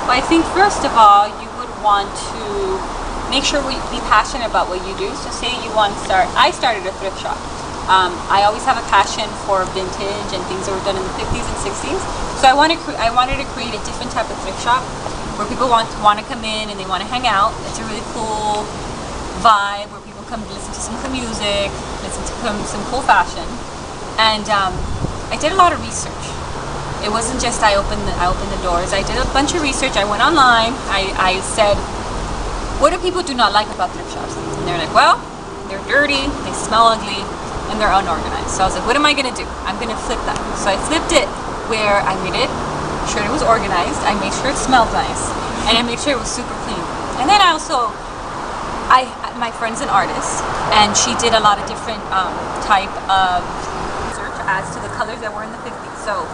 Well, I think first of all, you would want to make sure we be passionate about what you do. So say you want to start, I started a thrift shop. I always have a passion for vintage and things that were done in the 50s and 60s. So I wanted to create a different type of thrift shop where people want to come in and they want to hang out. It's a really cool vibe where people come listen to some cool music, listen to some cool fashion. And I did a lot of research. It wasn't just I opened the doors. I did a bunch of research. I went online. I said, what do people do not like about thrift shops? And they're like, well, they're dirty, they smell ugly, and they're unorganized. So I was like, what am I going to do? I'm going to flip that. So I flipped it where I made it sure it was organized, I made sure it smelled nice, and I made sure it was super clean. And then my friend's an artist, and she did a lot of different type of research as to the colors that were in the 50s. So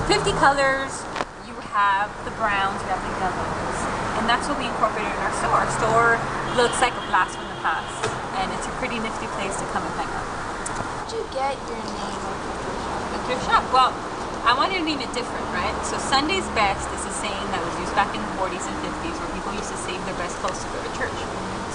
50 colors, you have the browns, you have the yellows, and that's what we incorporated in our store. Our store looks like a blast from the past, and it's a pretty nifty place to come and hang out. How did you get your name of the thrift shop? Well, I wanted to name it different, right? So Sunday's best is a saying that was used back in the 40s and 50s where people used to save their best clothes to go to church.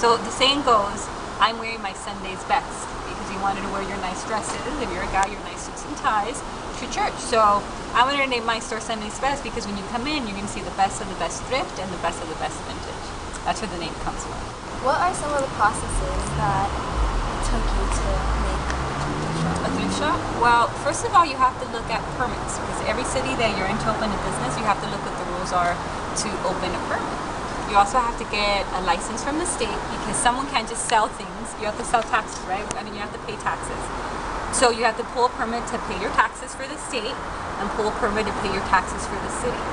So the saying goes, I'm wearing my Sunday's best, because you wanted to wear your nice dresses, if you're a guy, your nice suits and ties to church. So I wanted to name my store Sunday's Best because when you come in, you're going to see the best of the best thrift and the best of the best vintage. That's where the name comes from. What are some of the processes that took you to make a thrift shop? Well, first of all, you have to look at permits, because every city that you're in to open a business, you have to look what the rules are to open a permit. You also have to get a license from the state, because someone can't just sell things. You have to sell taxes, right? I mean, you have to pay taxes. So you have to pull a permit to pay your taxes for the state and pull a permit to pay your taxes for the city.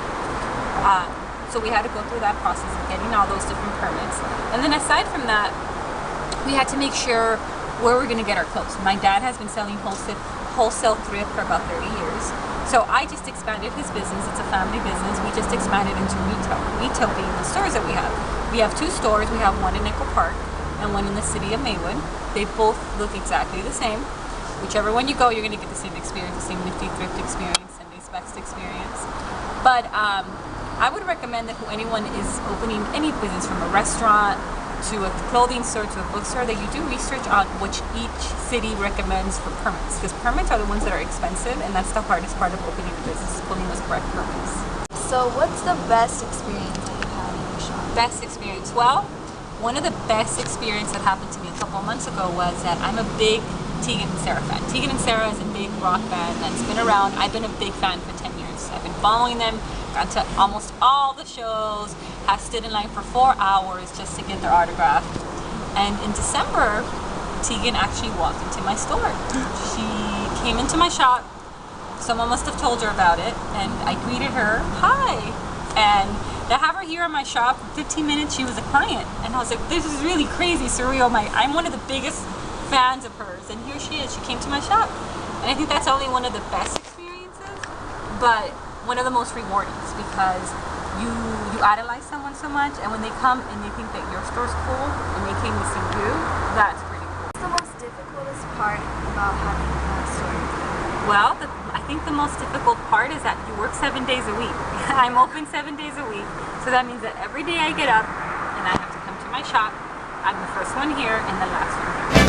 So we had to go through that process of getting all those different permits. And then aside from that, we had to make sure where we're going to get our clothes. My dad has been selling wholesale thrift for about 30 years. So I just expanded his business. It's a family business. We just expanded into retail. Retail being the stores that we have. We have 2 stores. We have one in Nickel Park and one in the city of Maywood. They both look exactly the same. Whichever one you go, you're going to get the same experience, the same nifty thrift experience, Sunday's Best experience. But I would recommend that anyone is opening any business, from a restaurant to a clothing store to a bookstore, that you do research on which each city recommends for permits, because permits are the ones that are expensive, and that's the hardest part of opening a business, pulling those correct permits. So what's the best experience that you've had in your shop? Best experience? Well, one of the best experience that happened to me a couple of months ago was that I'm a big Tegan and Sara fan. Tegan and Sara is a big rock band that's been around. I've been a big fan for 10 years. I've been following them, gone to almost all the shows, have stood in line for 4 hours just to get their autograph. And in December, Tegan actually walked into my store. She came into my shop. Someone must have told her about it, and I greeted her, hi. And to have her here in my shop for 15 minutes, she was a client. And I was like, this is really crazy, surreal. I'm one of the biggest fans of hers, and here she is. She came to my shop. And I think that's only one of the best experiences, but one of the most rewarding, because you idolize someone so much, and when they come and they think that your store's cool and they came to see you, that's pretty cool. What's the most difficult part about having a store? Well, I think the most difficult part is that you work 7 days a week. I'm open 7 days a week, so that means that every day I get up and I have to come to my shop. I'm the first one here and the last one here.